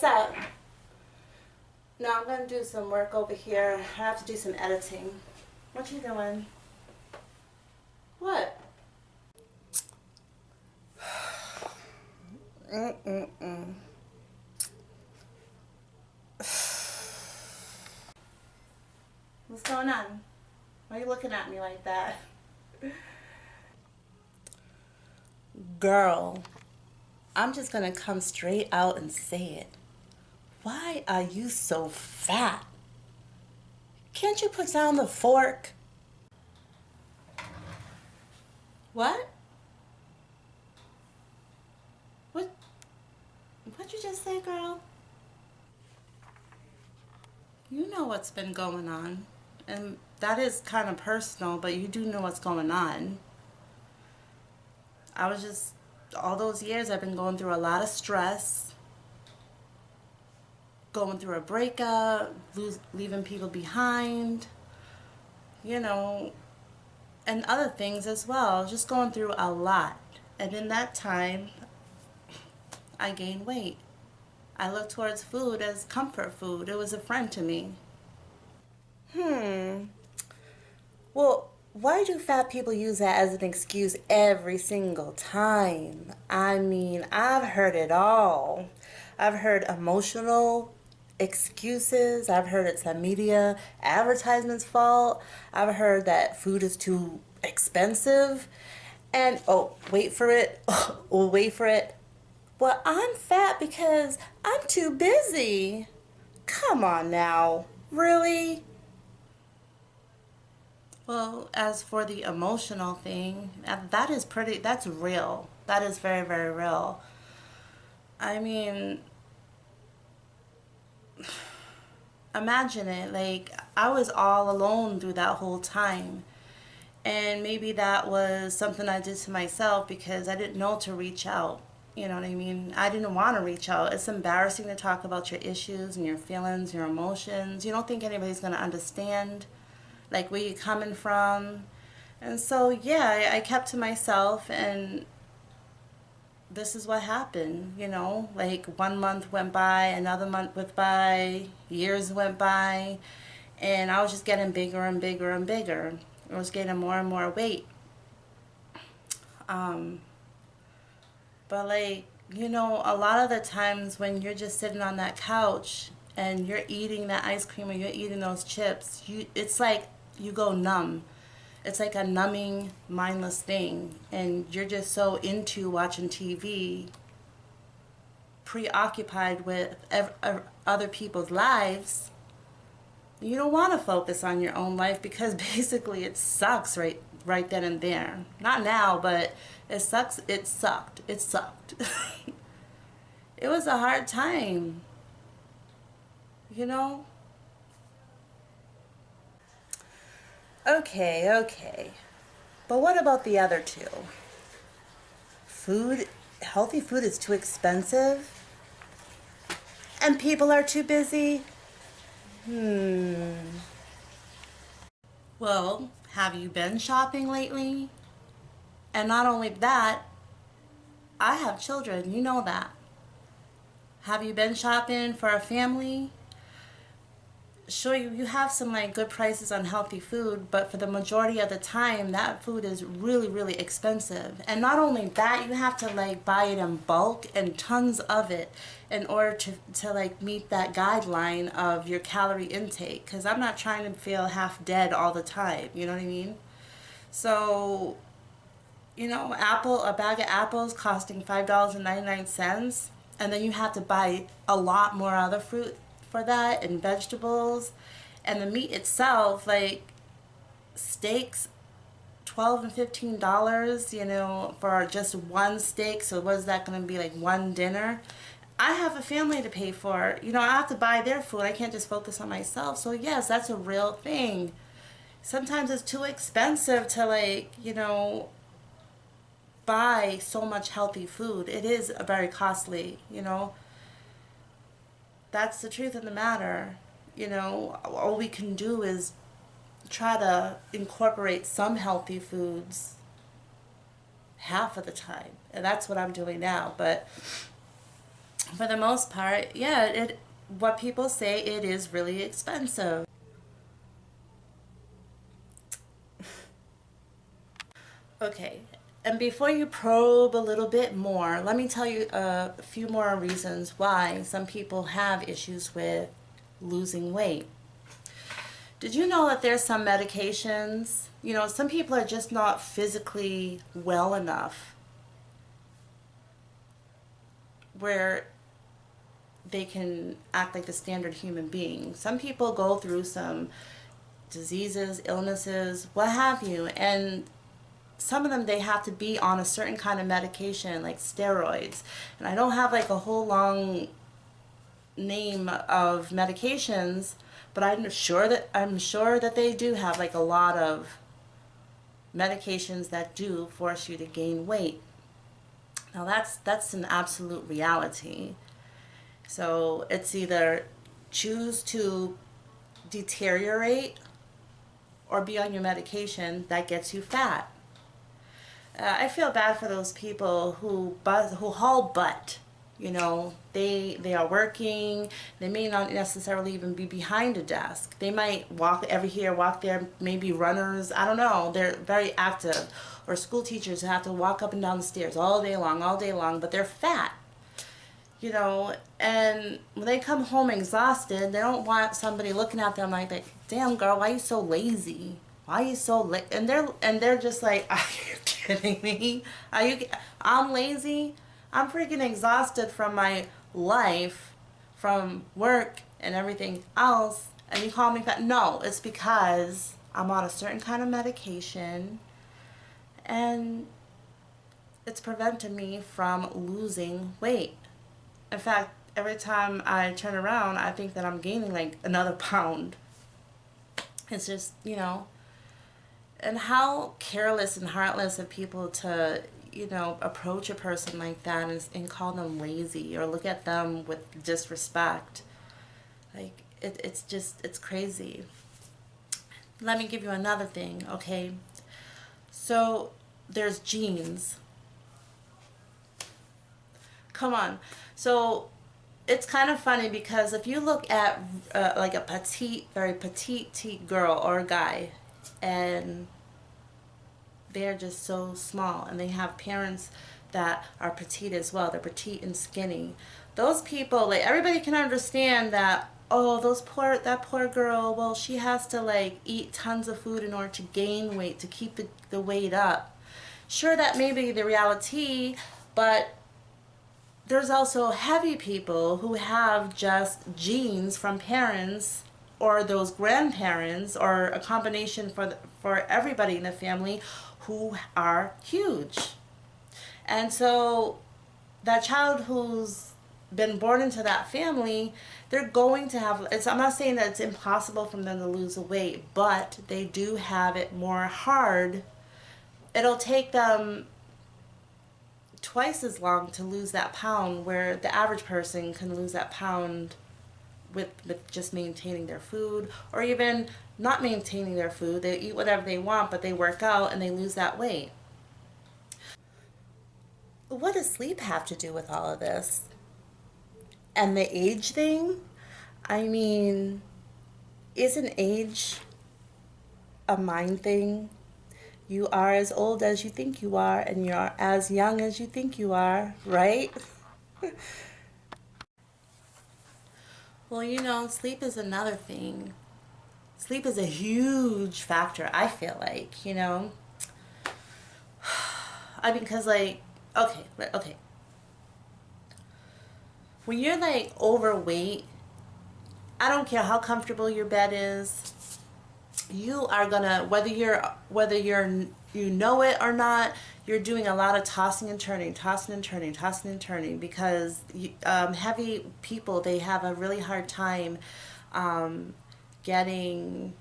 What's up? No, I'm gonna do some work over here. I have to do some editing. What you doing? What? Mm-mm-mm. What's going on? Why are you looking at me like that? Girl, I'm just gonna come straight out and say it. Why are you so fat? Can't you put down the fork? What? What? What'd you just say, girl? You know what's been going on. And that is kind of personal, but you do know what's going on. All those years I've been going through a lot of stress, going through a breakup, leaving people behind, you know, and other things as well. Just going through a lot. And in that time, I gained weight. I looked towards food as comfort food. It was a friend to me. Well, why do fat people use that as an excuse every single time? I mean, I've heard it all. I've heard emotional excuses. I've heard it's a media advertisement's fault. I've heard that food is too expensive. And oh, wait for it. Oh, wait for it. Well, I'm fat because I'm too busy. Come on now. Really? Well, as for the emotional thing, that's real. That is very, very real. I mean, imagine it. Like, I was all alone through that whole time. And maybe that was something I did to myself because I didn't know to reach out. You know what I mean? I didn't want to reach out. It's embarrassing to talk about your issues and your feelings, your emotions. You don't think anybody's going to understand, like, where you're coming from. And so, yeah, I kept to myself, and this is what happened, you know? Like, 1 month went by, another month went by, years went by, and I was just getting bigger and bigger and bigger. I was getting more and more weight. But, like, you know, a lot of the times when you're just sitting on that couch and you're eating that ice cream or you're eating those chips, it's like you go numb. It's like a numbing, mindless thing. And you're just so into watching TV, preoccupied with other people's lives. You don't want to focus on your own life because basically it sucks right then and there. Not now, but it sucks. It sucked. It sucked. It was a hard time, you know? Okay. But what about the other two? Healthy food is too expensive and people are too busy? Well, have you been shopping lately? And not only that, I have children, you know that. Have you been shopping for a family? Sure, you have some like good prices on healthy food, but for the majority of the time that food is really, really expensive. And not only that, you have to like buy it in bulk and tons of it in order to like meet that guideline of your calorie intake, because I'm not trying to feel half dead all the time, you know what I mean? So, you know, a bag of apples costing $5.99, and then you have to buy a lot more other fruit for that and vegetables, and the meat itself, like steaks, $12 and $15, you know, for just one steak. So what is that going to be, like one dinner? I have a family to pay for, you know, I have to buy their food. I can't just focus on myself. So yes, that's a real thing. Sometimes it's too expensive to, like, you know, buy so much healthy food. It is very costly, you know. That's the truth of the matter. You know, all we can do is try to incorporate some healthy foods half of the time. And that's what I'm doing now. But for the most part, yeah, what people say, it is really expensive. Okay, and before you probe a little bit more, let me tell you a few more reasons why some people have issues with losing weight. Did you know that there's some medications, some people are just not physically well enough where they can act like a standard human being. Some people go through some diseases, illnesses, what have you, and some of them, they have to be on a certain kind of medication like steroids. And I don't have like a whole long name of medications, but I'm sure that they do have like a lot of medications that do force you to gain weight. Now that's an absolute reality. So it's either choose to deteriorate or be on your medication that gets you fat. I feel bad for those people who haul butt. They are working. They may not necessarily even be behind a desk. They might walk every here, walk there. Maybe runners. I don't know. They're very active. Or school teachers who have to walk up and down the stairs all day long, but they're fat. And when they come home exhausted, they don't want somebody looking at them like, damn girl, why are you so lazy? Why are you so and they're just like, are you kidding me? I'm lazy. I'm freaking exhausted from my life, from work and everything else, and you call me fat? No, it's because I'm on a certain kind of medication and it's prevented me from losing weight. In fact, every time I turn around, I think that I'm gaining like another pound. It's just, and how careless and heartless of people to, approach a person like that and call them lazy or look at them with disrespect. Like, it's crazy. Let me give you another thing, okay? So, there's genes. Come on. So it's kind of funny because if you look at like a very petite girl or a guy, and they're just so small, and they have parents that are petite as well. They're petite and skinny. Those people, like, everybody can understand that. Oh, that poor girl. Well, she has to like eat tons of food in order to gain weight, to keep the weight up. Sure, that may be the reality, but there's also heavy people who have just genes from parents or those grandparents or a combination for everybody in the family who are huge. And so that child who's been born into that family, they're going to have, I'm not saying that it's impossible for them to lose the weight, but they do have it more hard. It'll take them twice as long to lose that pound, where the average person can lose that pound with just maintaining their food, or even not maintaining their food. They eat whatever they want, but they work out and they lose that weight. What does sleep have to do with all of this? And the age thing? I mean, isn't age a mind thing? You are as old as you think you are, and you're as young as you think you are, right? Well, sleep is another thing. Sleep is a huge factor, I feel like. I mean, because, like, okay. When you're, like, overweight, I don't care how comfortable your bed is, you are gonna, you know it or not, you're doing a lot of tossing and turning, because heavy people, they have a really hard time getting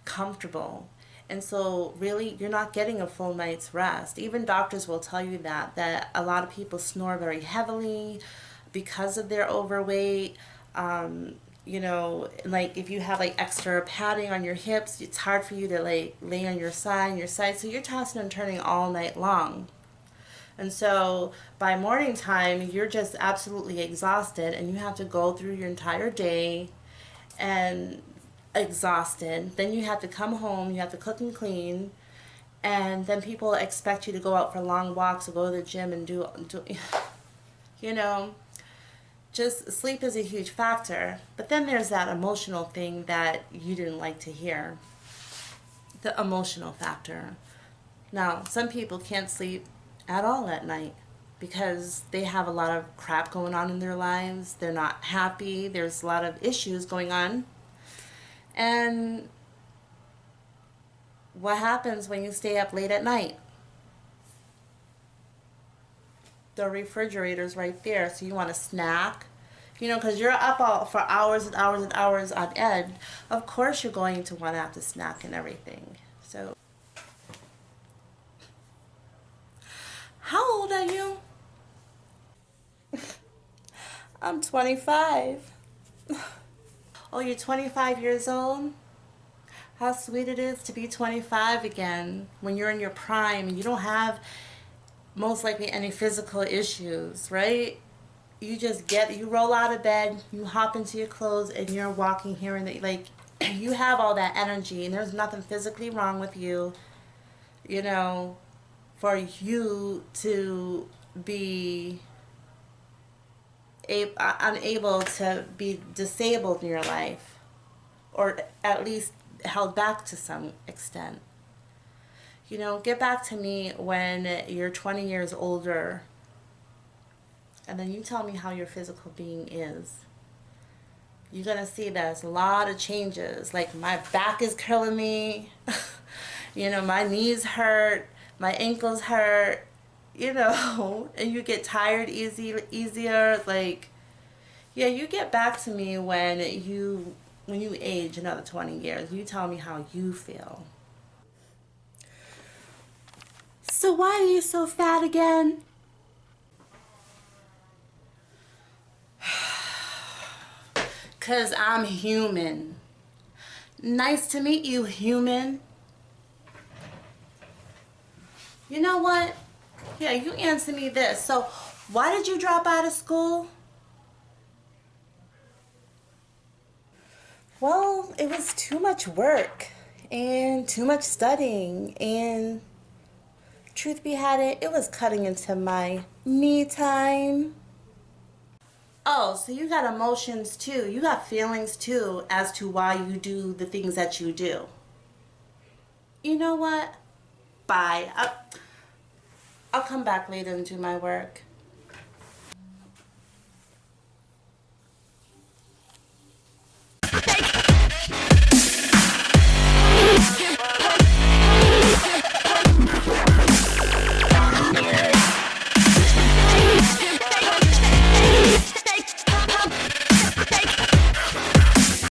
comfortable. And so really, you're not getting a full night's rest. Even doctors will tell you that a lot of people snore very heavily because of their overweight. Like if you have like extra padding on your hips, it's hard for you to like lay on your side, so you're tossing and turning all night long. And so by morning time, you're just absolutely exhausted and you have to go through your entire day and exhausted. Then you have to come home, you have to cook and clean, and then people expect you to go out for long walks or go to the gym and do you know, just sleep is a huge factor. But then there's that emotional thing that you didn't like to hear. The emotional factor. Now, some people can't sleep at all at night because they have a lot of crap going on in their lives. They're not happy. There's a lot of issues going on. And what happens when you stay up late at night? The refrigerator's right there, so you want a snack, you know, because you're up all for hours and hours and hours on end. Of course you're going to want to have to snack and everything. So how old are you? I'm 25. Oh, you're 25 years old? How sweet it is to be 25 again when you're in your prime and you don't have most likely any physical issues, right? You just you roll out of bed, you hop into your clothes, and you're walking here and there. Like, you have all that energy, and there's nothing physically wrong with you, you know, for you to be unable to be disabled in your life, or at least held back to some extent. You know, get back to me when you're 20 years older, and then you tell me how your physical being is. You're going to see there's a lot of changes. Like, my back is killing me. You know, my knees hurt. My ankles hurt. You know, and you get tired easier. Like, yeah, you get back to me when you age another 20 years. You tell me how you feel. So why are you so fat again? Because I'm human. Nice to meet you, human. You know what? Yeah, you answer me this. So why did you drop out of school? Well, it was too much work and too much studying, and truth be had it was cutting into my me time. Oh, so you got emotions too. You got feelings too as to why you do the things that you do. You know what? Bye. I'll come back later and do my work.